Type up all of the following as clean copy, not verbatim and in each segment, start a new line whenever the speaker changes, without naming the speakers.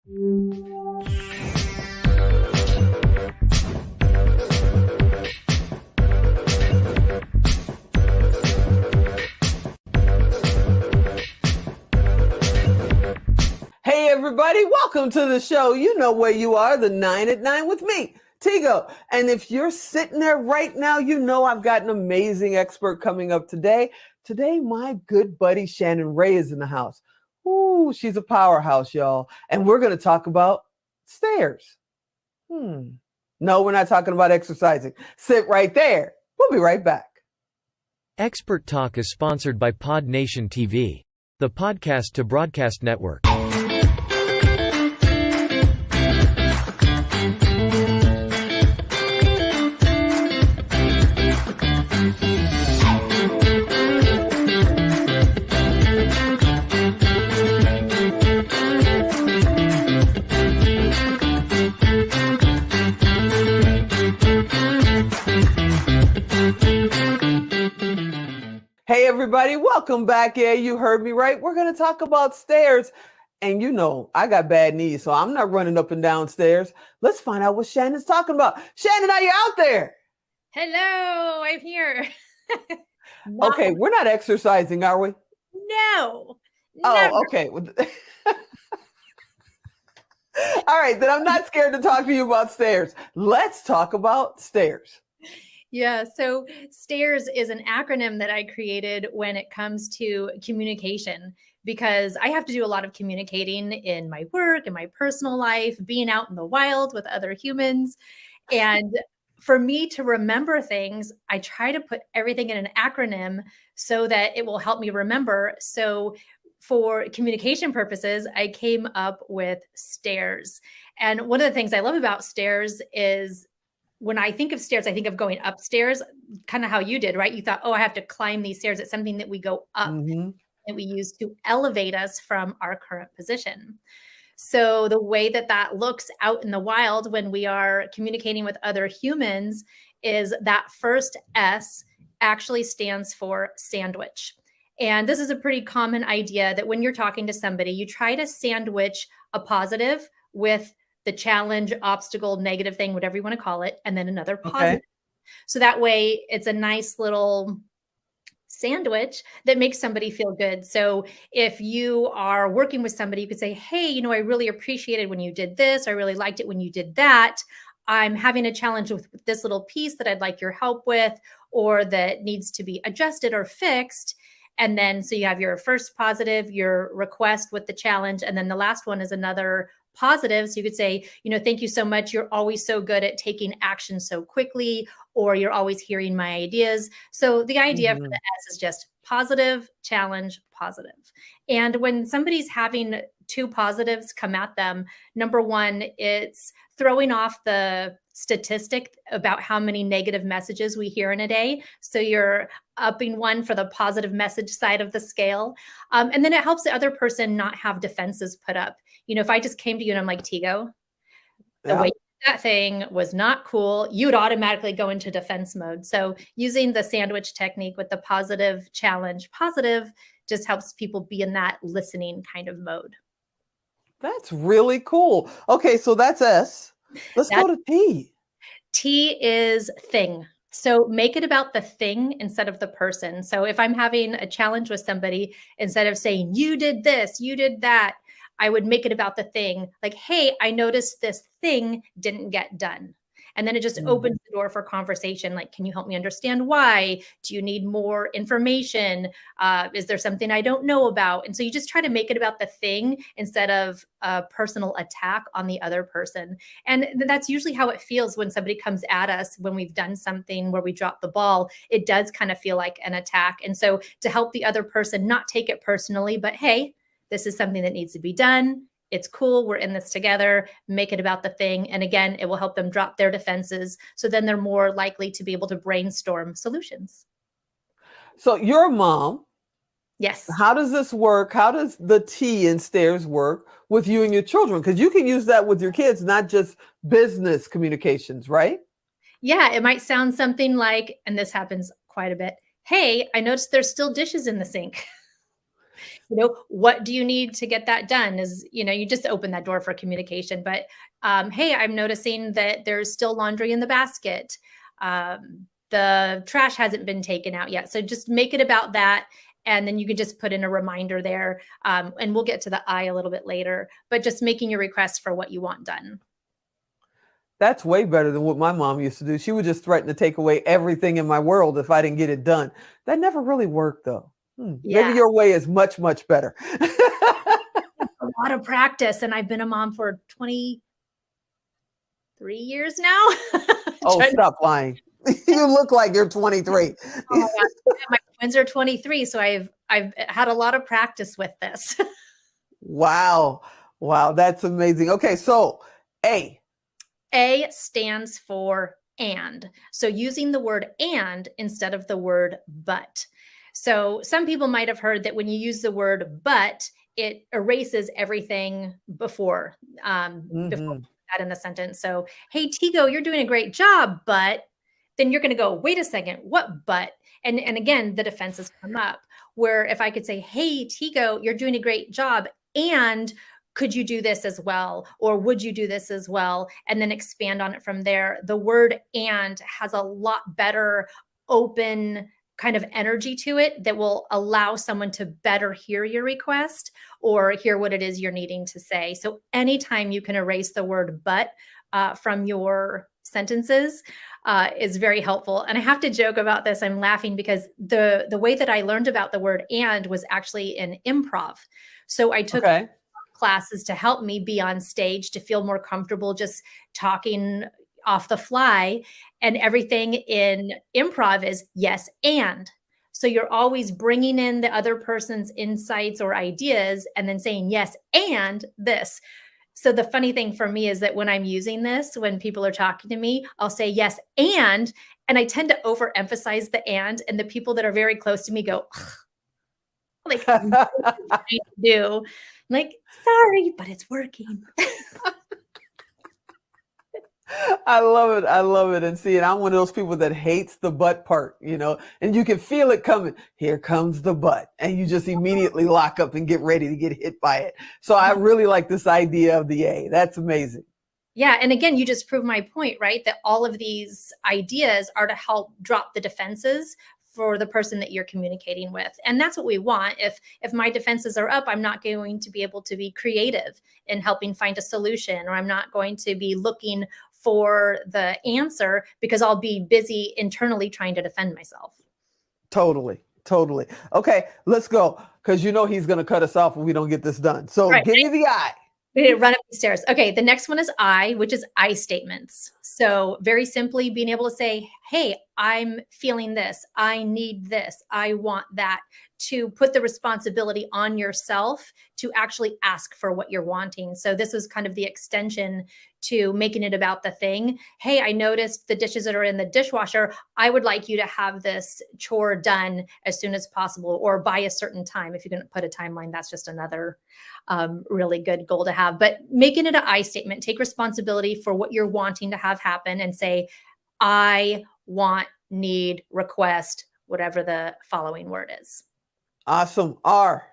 Hey everybody, welcome to the show. You know where you are, the 9 at 9 with me, Tigo. And if you're sitting there right now, you know I've got an amazing expert coming up today. Today, my good buddy Shannon Rae is in the house. Ooh, she's a powerhouse, y'all. And we're going to talk about stairs. No, we're not talking about exercising. Sit right there. We'll be right back.
Expert Talk is sponsored by Pod Nation TV, the podcast to broadcast network.
Hey everybody, welcome back. Yeah, you heard me right. We're going to talk about stairs. And you know, I got bad knees, so I'm not running up and down stairs. Let's find out what Shannon's talking about. Shannon, are you out there?
Hello, I'm here.
Okay, we're not exercising, are we?
No.
Oh, okay. All right, then I'm not scared to talk to you about stairs. Let's talk about stairs.
Yeah, so STAIRS is an acronym that I created when it comes to communication, because I have to do a lot of communicating in my work, in my personal life, being out in the wild with other humans. And for me to remember things, I try to put everything in an acronym so that it will help me remember. So for communication purposes, I came up with STAIRS. And one of the things I love about STAIRS is when I think of stairs, I think of going upstairs, kind of how you did, right? You thought, oh, I have to climb these stairs. It's something that we go up that we use to elevate us from our current position. So the way that that looks out in the wild when we are communicating with other humans is that first S actually stands for sandwich. And this is a pretty common idea that when you're talking to somebody, you try to sandwich a positive with the challenge, obstacle, negative thing, whatever you want to call it, and then another positive. Okay. So that way it's a nice little sandwich that makes somebody feel good. So if you are working with somebody, you could say, hey, you know, I really appreciated when you did this. I really liked it when you did that. I'm having a challenge with this little piece that I'd like your help with, or that needs to be adjusted or fixed. And then, so you have your first positive, your request with the challenge. And then the last one is another positive. So you could say, you know, thank you so much. You're always so good at taking action so quickly, or you're always hearing my ideas. So the idea for the S is just positive, challenge, positive. And when somebody's having two positives come at them, number one, it's throwing off the statistic about how many negative messages we hear in a day. So you're upping one for the positive message side of the scale. And then it helps the other person not have defenses put up. You know, if I just came to you and I'm like, Tigo, the way that thing was not cool, you would automatically go into defense mode. So using the sandwich technique with the positive, challenge, positive just helps people be in that listening kind of mode.
That's really cool. Okay, so that's S. Let's go to T.
T is thing. So make it about the thing instead of the person. So if I'm having a challenge with somebody, instead of saying, you did this, you did that, I would make it about the thing. Like, hey, I noticed this thing didn't get done. And then it just opens the door for conversation. Like, can you help me understand why? Do you need more information? Is there something I don't know about? And so you just try to make it about the thing instead of a personal attack on the other person. And that's usually how it feels when somebody comes at us when we've done something where we drop the ball. It does kind of feel like an attack. And so to help the other person not take it personally, but hey, this is something that needs to be done. It's cool. We're in this together. Make it about the thing. And again, it will help them drop their defenses. So then they're more likely to be able to brainstorm solutions.
So you're a mom.
Yes.
How does this work? How does the T in stairs work with you and your children? Because you can use that with your kids, not just business communications, right?
Yeah, it might sound something like, and this happens quite a bit. Hey, I noticed there's still dishes in the sink. What do you need to get that done? Is, you just open that door for communication. But hey, I'm noticing that there's still laundry in the basket. The trash hasn't been taken out yet. So just make it about that. And then you can just put in a reminder there. And we'll get to the I a little bit later, but just making your request for what you want done.
That's way better than what my mom used to do. She would just threaten to take away everything in my world if I didn't get it done. That never really worked, though.
Yeah.
Maybe your way is much, much better.
A lot of practice. And I've been a mom for 23 years now.
Oh, stop lying. You look like you're 23.
Oh my God. My twins are 23. So I've had a lot of practice with this.
Wow. Wow. That's amazing. Okay. So A.
A stands for and. So using the word and instead of the word but. So some people might have heard that when you use the word but, it erases everything before that in the sentence. So, hey, Tigo, you're doing a great job, but then you're going to go, wait a second, what but? And again, the defenses come up where if I could say, hey, Tigo, you're doing a great job, and could you do this as well? Or would you do this as well? And then expand on it from there. The word and has a lot better open kind of energy to it that will allow someone to better hear your request or hear what it is you're needing to say. So anytime you can erase the word but from your sentences is very helpful. And I have to joke about this. I'm laughing because the way that I learned about the word and was actually in improv. So I took classes to help me be on stage, to feel more comfortable just talking off the fly. And everything in improv is yes and. So you're always bringing in the other person's insights or ideas and then saying yes and this. So the funny thing for me is that when I'm using this, when people are talking to me, I'll say yes and I tend to overemphasize the and the people that are very close to me go, like, do. Like, sorry, but it's working.
I love it. I love it. And see, and I'm one of those people that hates the but part, and you can feel it coming. Here comes the but. And you just immediately lock up and get ready to get hit by it. So I really like this idea of the A. That's amazing.
Yeah. And again, you just proved my point, right? That all of these ideas are to help drop the defenses for the person that you're communicating with. And that's what we want. If my defenses are up, I'm not going to be able to be creative in helping find a solution, or I'm not going to be looking for the answer because I'll be busy internally trying to defend myself.
Totally. Okay, let's go. Because he's going to cut us off when we don't get this done. So give me the I.
We need to run up the stairs. Okay, the next one is I, which is I statements. So very simply being able to say, hey, I'm feeling this. I need this. I want that. To put the responsibility on yourself to actually ask for what you're wanting. So this was kind of the extension to making it about the thing. Hey, I noticed the dishes that are in the dishwasher. I would like you to have this chore done as soon as possible or by a certain time. If you can put a timeline, that's just another really good goal to have. But making it an I statement, take responsibility for what you're wanting to have happen and say, I want, need, request, whatever the following word is.
Awesome. R,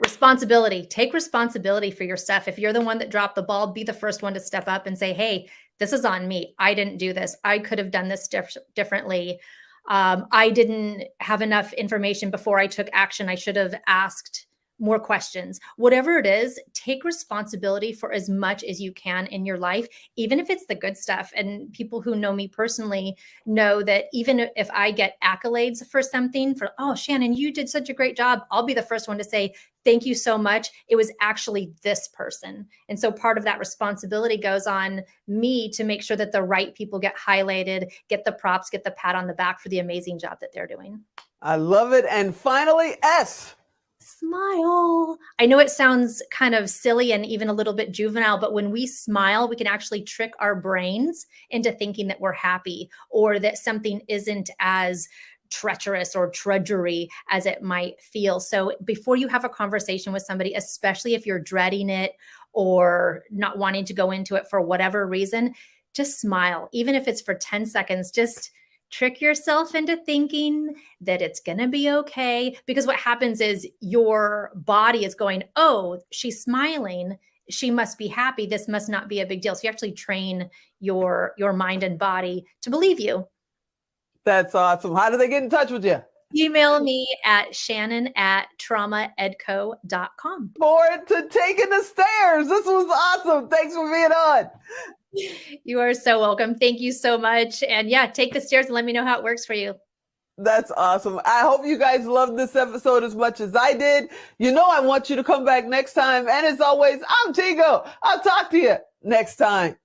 responsibility. Take responsibility for your stuff. If you're the one that dropped the ball, be the first one to step up and say, hey, this is on me. I didn't do this. I could have done this differently. I didn't have enough information before I took action. I should have asked more questions. Whatever it is, take responsibility for as much as you can in your life, even if it's the good stuff. And people who know me personally know that even if I get accolades for something, oh, Shannon, you did such a great job, I'll be the first one to say, thank you so much. It was actually this person. And so part of that responsibility goes on me to make sure that the right people get highlighted, get the props, get the pat on the back for the amazing job that they're doing.
I love it. And finally, S.
Smile. I know it sounds kind of silly and even a little bit juvenile, but when we smile, we can actually trick our brains into thinking that we're happy or that something isn't as treacherous or drudgery as it might feel. So before you have a conversation with somebody, especially if you're dreading it or not wanting to go into it for whatever reason, just smile. Even if it's for 10 seconds, just trick yourself into thinking that it's going to be okay. Because what happens is your body is going, oh, she's smiling. She must be happy. This must not be a big deal. So you actually train your mind and body to believe you.
That's awesome. How do they get in touch with you?
Email me at shannon@traumaedco.com.
Forward to taking the stairs. This was awesome. Thanks for being on.
You are so welcome. Thank you so much. And yeah, take the stairs and let me know how it works for you.
That's awesome. I hope you guys loved this episode as much as I did. You know I want you to come back next time. And as always, I'm Tigo. I'll talk to you next time.